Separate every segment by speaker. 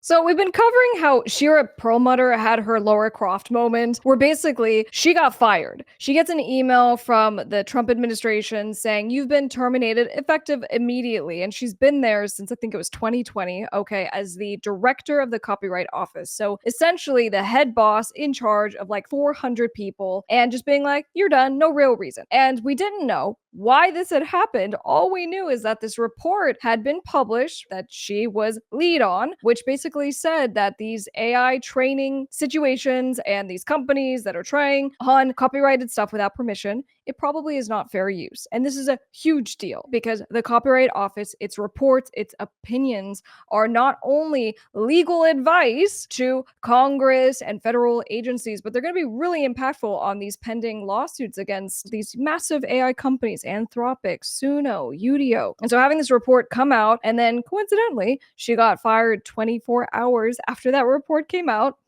Speaker 1: So we've been covering how Shira Perlmutter had her Laura Croft moment, where basically she got fired. She gets an email from the Trump administration saying, "You've been terminated effective immediately." And she's been there since I think it was 2020, okay, as the director of the Copyright Office. So essentially the head boss in charge of like 400 people and just being like, "You're done, no real reason." And we didn't know why this had happened. All we knew is that this report had been published that she was lead on, which basically said that these AI training situations and these companies that are trying on copyrighted stuff without permission, it probably is not fair use. And this is a huge deal because the Copyright Office, its reports, its opinions are not only legal advice to Congress and federal agencies, but they're going to be really impactful on these pending lawsuits against these massive AI companies, Anthropic, Suno, Udio. And so having this report come out, and then coincidentally, she got fired 24 hours after that report came out.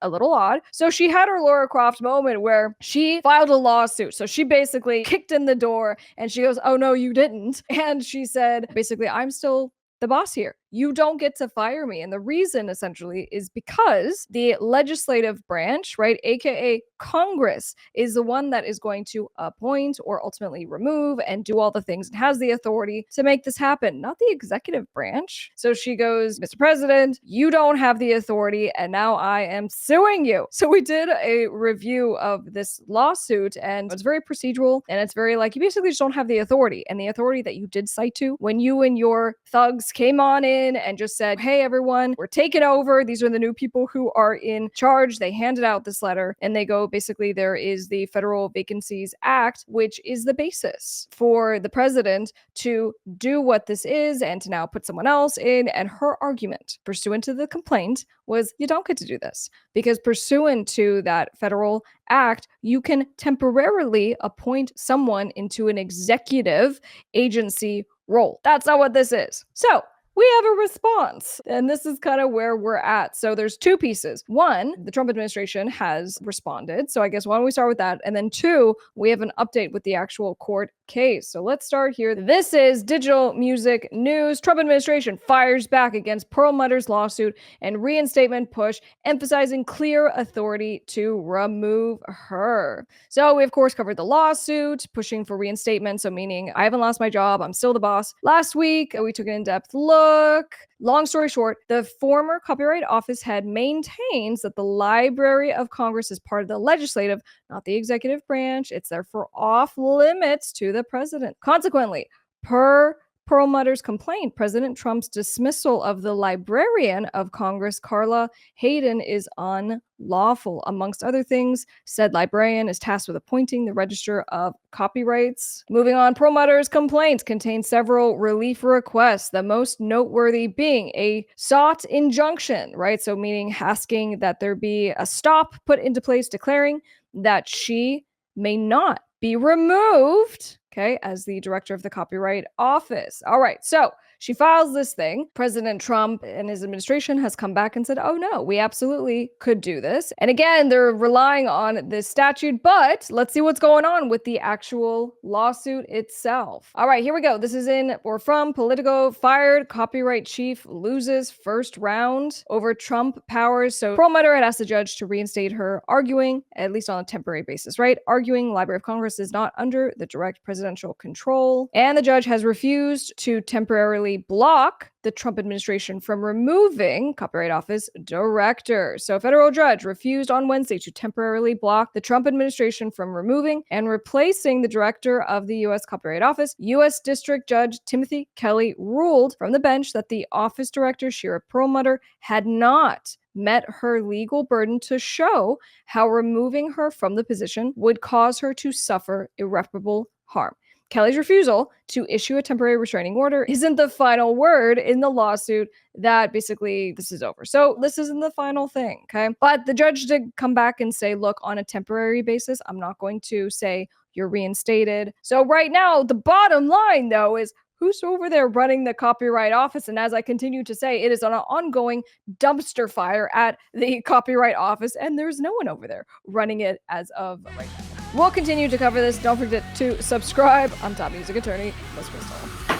Speaker 1: A little odd. So she had her Laura Croft moment where she filed a lawsuit. So she basically kicked in the door and she goes, "Oh no, you didn't." And she said, basically, "I'm still the boss here. You don't get to fire me." And the reason essentially is because the legislative branch, right, aka Congress, is the one that is going to appoint or ultimately remove and do all the things and has the authority to make this happen, not the executive branch. So she goes, "Mr. President, you don't have the authority, and now I am suing you." So we did a review of this lawsuit, and it's very procedural, and it's very like, you basically just don't have the authority. And the authority that you did cite to when you and your thugs came on in and just said, "Hey everyone, we're taking over. These are the new people who are in charge." They handed out this letter and they go, basically, there is the Federal Vacancies Act, which is the basis for the president to do what this is and to now put someone else in. And her argument, pursuant to the complaint, was you don't get to do this because pursuant to that federal act, you can temporarily appoint someone into an executive agency role. That's not what this is. So we have a response, and this is kind of where we're at. So there's two pieces. One, the Trump administration has responded. So I guess why don't we start with that? And then two, we have an update with the actual court case. So let's start here. This is Digital Music News. Trump administration fires back against Perlmutter's lawsuit and reinstatement push, emphasizing clear authority to remove her. So we, of course, covered the lawsuit, pushing for reinstatement. So meaning I haven't lost my job. I'm still the boss. Last week, we took an in-depth look. Long story short, the former Copyright Office head maintains that the Library of Congress is part of the legislative, not the executive branch. It's therefore off limits to the president. Consequently, per Perlmutter's complaint, President Trump's dismissal of the Librarian of Congress, Carla Hayden, is unlawful. Amongst other things, said librarian is tasked with appointing the Register of Copyrights. Moving on, Perlmutter's complaints contain several relief requests, the most noteworthy being a sought injunction, right? So meaning asking that there be a stop put into place declaring that she may not be removed, okay, as the director of the Copyright Office. All right, so she files this thing. President Trump and his administration has come back and said, "Oh no, we absolutely could do this." And again, they're relying on this statute, but let's see what's going on with the actual lawsuit itself. All right, here we go. This is in or from Politico. Fired copyright chief loses first round over Trump powers. So Perlmutter had asked the judge to reinstate her, arguing, at least on a temporary basis, right? Arguing Library of Congress is not under the direct presidential control. And the judge has refused to temporarily block the Trump administration from removing Copyright Office director. So a federal judge refused on Wednesday to temporarily block the Trump administration from removing and replacing the director of the U.S. Copyright Office. U.S. District Judge Timothy Kelly ruled from the bench that the office director, Shira Perlmutter, had not met her legal burden to show how removing her from the position would cause her to suffer irreparable harm. Kelly's refusal to issue a temporary restraining order isn't the final word in the lawsuit that basically this is over. So this isn't the final thing, okay? But the judge did come back and say, look, on a temporary basis, I'm not going to say you're reinstated. So right now, the bottom line, though, is who's over there running the Copyright Office? And as I continue to say, it is on an ongoing dumpster fire at the Copyright Office, and there's no one over there running it as of right now. We'll continue to cover this. Don't forget to subscribe. I'm top music attorney, KRYSTLE.